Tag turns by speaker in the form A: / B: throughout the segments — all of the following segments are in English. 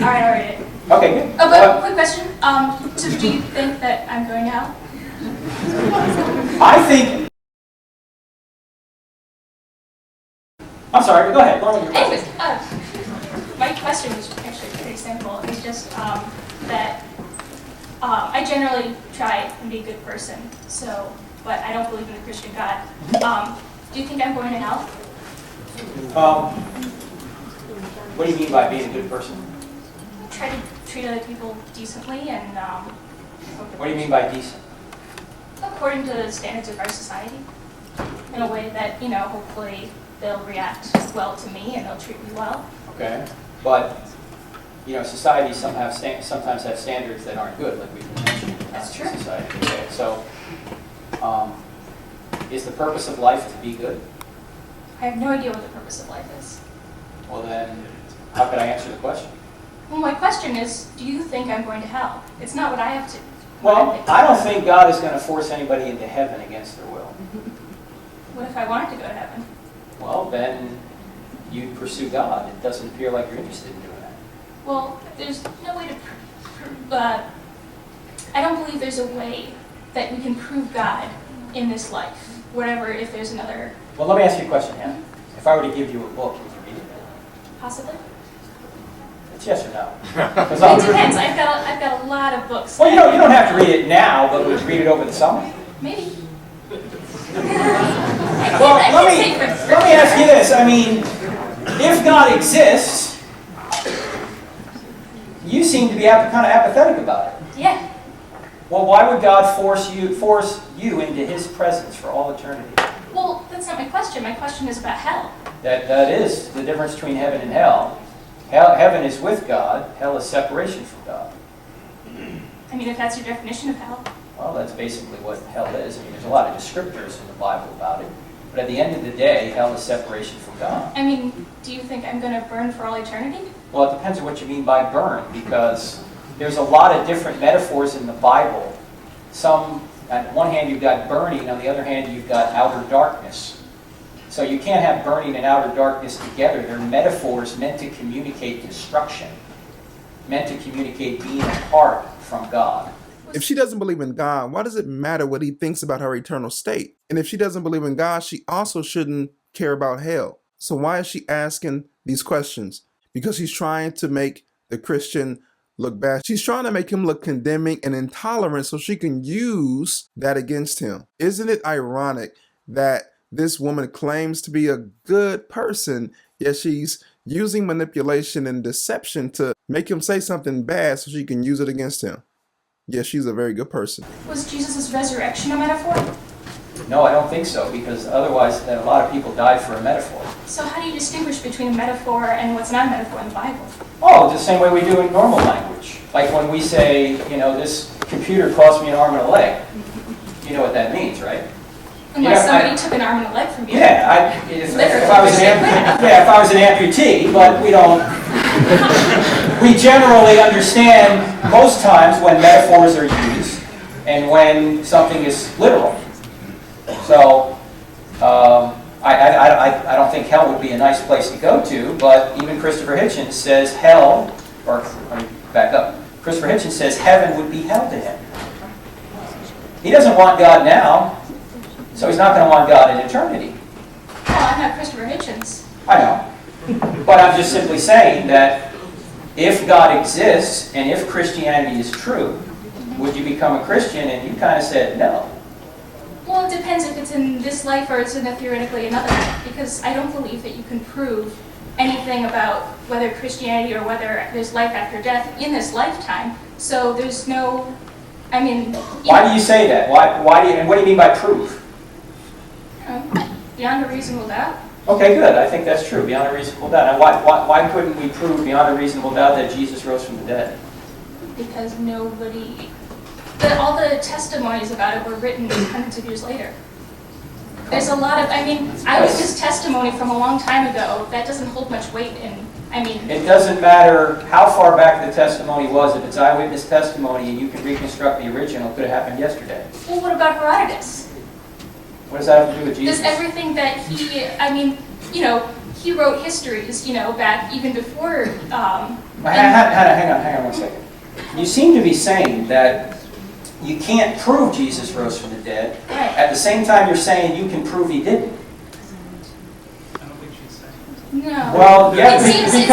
A: All right.
B: Okay, good.
A: Oh, but quick question. So do you think that I'm going to hell?
B: I think... I'm sorry, go ahead.
A: Anyways, my question was actually pretty simple. It's just that I generally try and be a good person, but I don't believe in the Christian God. Do you think I'm going to hell?
B: What do you mean by being a good person?
A: Try to treat other people decently and...
B: What do you mean by decent?
A: According to the standards of our society, in a way that, hopefully they'll react well to me and they'll treat me well.
B: Okay, but, society sometimes have standards that aren't good, like we've been mentioning.
A: That's true.
B: Society. Okay, so, is the purpose of life to be good?
A: I have no idea what the purpose of life is.
B: Well then, how could I answer the question?
A: Well, my question is, do you think I'm going to hell? It's not what I have to...
B: Well, I don't think God is going to force anybody into heaven against their will.
A: What if I wanted to go to heaven?
B: Well, then you'd pursue God. It doesn't appear like you're interested in doing that.
A: Well, there's no way to prove... I don't believe there's a way that we can prove God in this life. Whatever, if there's another...
B: Well, let me ask you a question, Hannah. If I were to give you a book, would you read it?
A: Possibly?
B: It's yes or no?
A: It depends. I've got a lot of books.
B: Well, you don't have to read it now, but would you read it over the summer?
A: Maybe.
B: Well, let me ask you this. I mean, if God exists, you seem to be kind of apathetic about it.
A: Yeah.
B: Well, why would God force you into His presence for all eternity?
A: Well, that's not my question. My question is about hell.
B: That is the difference between heaven and hell. Heaven is with God. Hell is separation from God.
A: I mean, if that's your definition of hell.
B: Well, that's basically what hell is. I mean, there's a lot of descriptors in the Bible about it. But at the end of the day, hell is separation from God.
A: I mean, do you think I'm going to burn for all eternity?
B: Well, it depends on what you mean by burn, because there's a lot of different metaphors in the Bible. Some, on one hand, you've got burning. On the other hand, you've got outer darkness. So you can't have burning and outer darkness together. They're metaphors meant to communicate destruction, meant to communicate being apart from God.
C: If she doesn't believe in God, why does it matter what he thinks about her eternal state? And if she doesn't believe in God, she also shouldn't care about hell. So why is she asking these questions? Because she's trying to make the Christian look bad. She's trying to make him look condemning and intolerant so she can use that against him. Isn't it ironic that this woman claims to be a good person, yet she's using manipulation and deception to make him say something bad so she can use it against him? Yes, she's a very good person.
A: Was Jesus' resurrection a metaphor?
B: No, I don't think so, because otherwise a lot of people died for a metaphor.
A: So how do you distinguish between a metaphor and what's not a metaphor in the Bible?
B: Oh, the same way we do in normal language. Like when we say, this computer cost me an arm and a leg. You know what that means, right?
A: Unless somebody took an arm and a leg from you.
B: Yeah, if I was an amputee, but we don't. We generally understand most times when metaphors are used and when something is literal. So I don't think hell would be a nice place to go to, but even Christopher Hitchens says hell, or let me back up. Christopher Hitchens says heaven would be hell to him. He doesn't want God now, so he's not going to want God in eternity.
A: Well, I'm not Christopher Hitchens.
B: I know. But I'm just simply saying that if God exists and if Christianity is true, would you become a Christian? And you kind of said no.
A: Well, it depends if it's in this life or it's in a theoretically another life, because I don't believe that you can prove anything about whether Christianity or whether there's life after death in this lifetime. So there's no,
B: Why do you say that? Why do you, and what do you mean by proof?
A: Beyond a reasonable doubt.
B: Okay, good. I think that's true, beyond a reasonable doubt. And why couldn't we prove beyond a reasonable doubt that Jesus rose from the dead?
A: Because nobody... all the testimonies about it were written hundreds of years later. There's a lot of... eyewitness testimony from a long time ago, that doesn't hold much weight in...
B: It doesn't matter how far back the testimony was. If it's eyewitness testimony and you can reconstruct the original, it could have happened yesterday.
A: Well, what about Herodotus?
B: What does that have to do with Jesus?
A: Does everything that he... he wrote histories, back even before.
B: Hang on 1 second. You seem to be saying that you can't prove Jesus rose from the dead.
A: Right.
B: At the same time, you're saying you can prove he didn't.
A: No.
B: Well, yeah,
A: it seems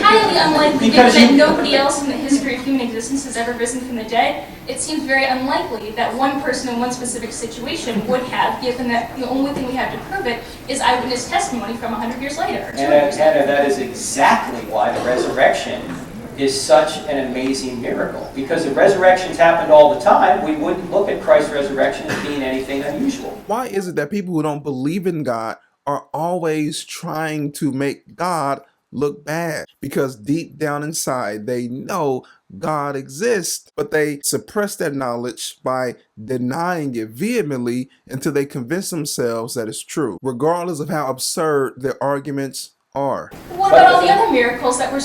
A: highly unlikely,
B: because
A: given that nobody else in the history of human existence has ever risen from the dead. It seems very unlikely that one person in one specific situation would have, given that the only thing we have to prove it is eyewitness testimony from 100 years later. Or 200 years later.
B: And that is exactly why the resurrection is such an amazing miracle. Because if resurrections happened all the time, we wouldn't look at Christ's resurrection as being anything unusual.
C: Why is it that people who don't believe in God are always trying to make God look bad? Because deep down inside, they know God exists, but they suppress that knowledge by denying it vehemently until they convince themselves that it's true, regardless of how absurd their arguments are.
A: What about all the other miracles that were,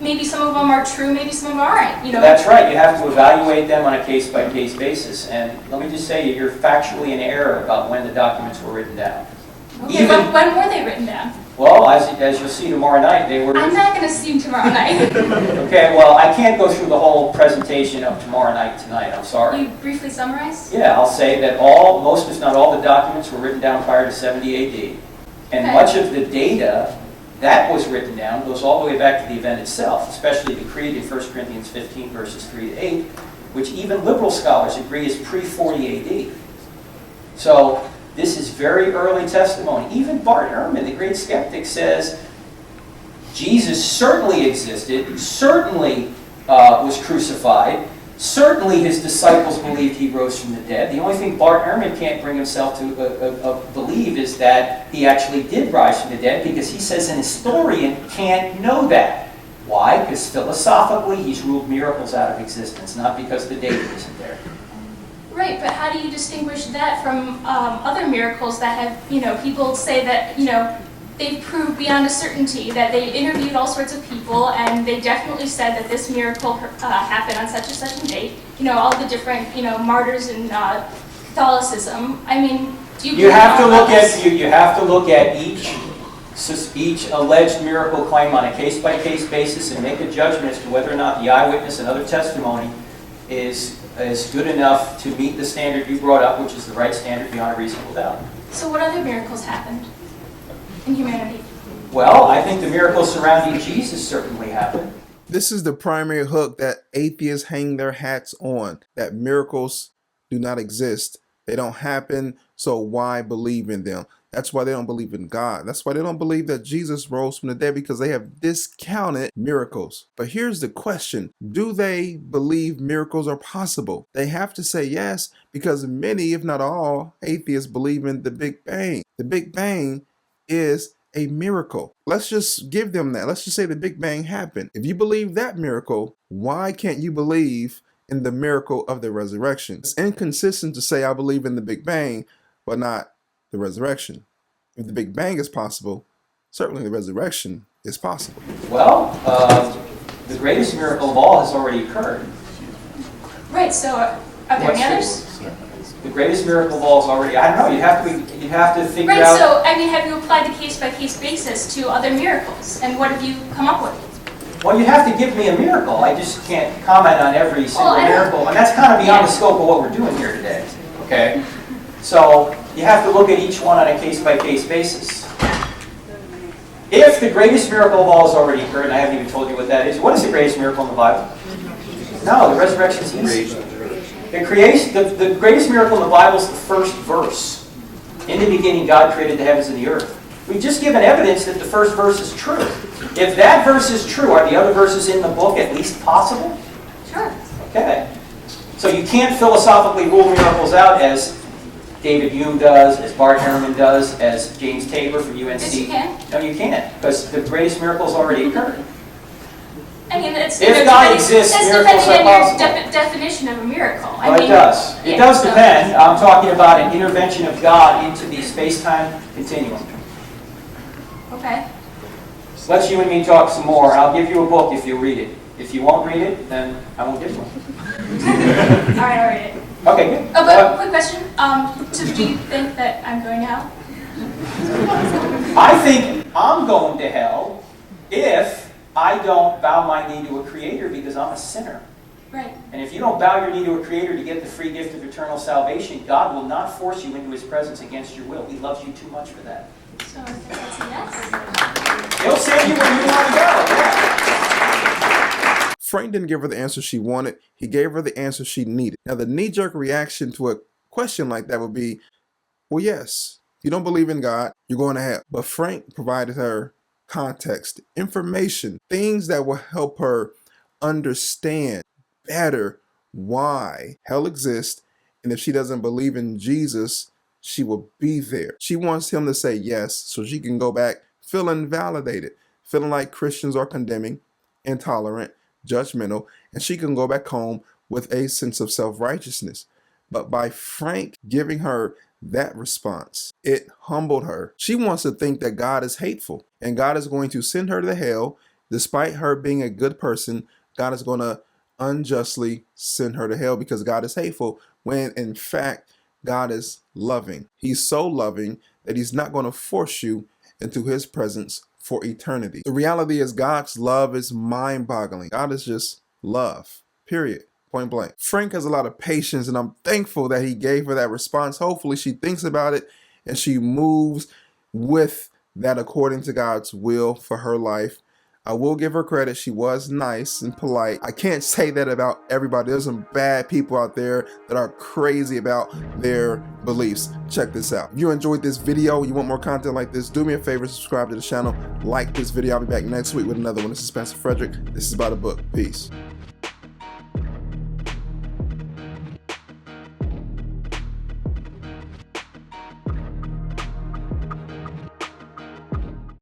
A: maybe some of them are true, maybe some of them aren't,
B: That's right. You have to evaluate them on a case-by-case basis. And let me just say, you're factually in error about when the documents were written down.
A: Okay, when were they written down?
B: Well, as you'll see tomorrow night, they were...
A: I'm not going to see them tomorrow night.
B: Okay, well, I can't go through the whole presentation of tomorrow night tonight. I'm sorry.
A: Will you briefly summarize?
B: Yeah, I'll say that most, if not all, the documents were written down prior to 70 AD. And
A: Okay.
B: much of the data that was written down goes all the way back to the event itself, especially the creed in 1 Corinthians 15, verses 3 to 8, which even liberal scholars agree is pre-40 AD. So this is very early testimony. Even Bart Ehrman, the great skeptic, says Jesus certainly existed, certainly was crucified, certainly his disciples believed he rose from the dead. The only thing Bart Ehrman can't bring himself to believe is that he actually did rise from the dead, because he says an historian can't know that. Why? Because philosophically he's ruled miracles out of existence, not because the data isn't there.
A: Right, but how do you distinguish that from other miracles that have, people say that, they've proved beyond a certainty that they interviewed all sorts of people and they definitely said that this miracle happened on such and such a date. All the different, martyrs in Catholicism. I mean, do you?
B: You have to look at each alleged miracle claim on a case-by-case basis and make a judgment as to whether or not the eyewitness and other testimony is good enough to meet the standard you brought up, which is the right standard beyond a reasonable doubt.
A: So what other miracles happened in humanity?
B: Well, I think the miracles surrounding Jesus certainly happened.
C: This is the primary hook that atheists hang their hats on, that miracles do not exist. They don't happen, so why believe in them? That's why they don't believe in God. That's why they don't believe that Jesus rose from the dead, because they have discounted miracles. But here's the question. Do they believe miracles are possible? They have to say yes, because many, if not all, atheists believe in the Big Bang. The Big Bang is a miracle. Let's just give them that. Let's just say the Big Bang happened. If you believe that miracle, why can't you believe in the miracle of the resurrection? It's inconsistent to say I believe in the Big Bang, but not the resurrection. If the Big Bang is possible, certainly the resurrection is possible.
B: Well, the greatest miracle of all has already occurred.
A: Right, so are there any others?
B: The greatest miracle of all is already, I don't know, you have to figure
A: Right,
B: out...
A: so, have you applied the case-by-case basis to other miracles? And what have you come up with?
B: Well, you have to give me a miracle. I just can't comment on every single miracle. And that's kind of beyond the scope of what we're doing here today. Okay? So, you have to look at each one on a case-by-case basis. If the greatest miracle of all has already occurred, and I haven't even told you what that is, what is the greatest miracle in the Bible? No, the resurrection is easy. The greatest miracle in the Bible is the first verse. In the beginning, God created the heavens and the earth. We've just given evidence that the first verse is true. If that verse is true, are the other verses in the book at least possible?
A: Sure.
B: Okay. So you can't philosophically rule miracles out as David Hume does, as Bart Ehrman does, as James Tabor from UNC.
A: Yes, you can.
B: No, you can't, because the greatest miracles already occurred.
A: I mean, it's
B: If God exists, miracles are
A: depending on
B: possible.
A: your definition of a miracle.
B: Well, it does. It does depend. I'm talking about an intervention of God into the space-time continuum.
A: Okay.
B: Let's you and me talk some more. I'll give you a book if you read it. If you won't read it, then I won't give you one.
A: All right, I'll read it.
B: Okay, good.
A: Oh, but quick question. So do you think that I'm going to hell?
B: I think I'm going to hell if I don't bow my knee to a creator because I'm a sinner.
A: Right.
B: And if you don't bow your knee to a creator to get the free gift of eternal salvation, God will not force you into his presence against your will. He loves you too much for that.
A: So I think that's a yes.
B: He'll send you where you want to go. Yeah.
C: Frank didn't give her the answer she wanted. He gave her the answer she needed. Now, the knee-jerk reaction to a question like that would be, well, yes, you don't believe in God, you're going to hell. But Frank provided her context, information, things that will help her understand better why hell exists, and if she doesn't believe in Jesus, she will be there. She wants him to say yes so she can go back feeling validated, feeling like Christians are condemning, intolerant, judgmental, and she can go back home with a sense of self-righteousness. But by Frank giving her that response, it humbled her. She wants to think that God is hateful and God is going to send her to hell. Despite her being a good person, God is going to unjustly send her to hell because God is hateful, when in fact, God is loving. He's so loving that he's not going to force you into his presence for eternity. The reality is God's love is mind-boggling. God is just love, period. Point blank. Frank has a lot of patience, and I'm thankful that he gave her that response. Hopefully she thinks about it and she moves with that according to God's will for her life. I will give her credit. She was nice and polite. I can't say that about everybody. There's some bad people out there that are crazy about their beliefs. Check this out. If you enjoyed this video, you want more content like this, do me a favor, subscribe to the channel, like this video. I'll be back next week with another one. This is Pastor Frederick. This is About a Book. Peace.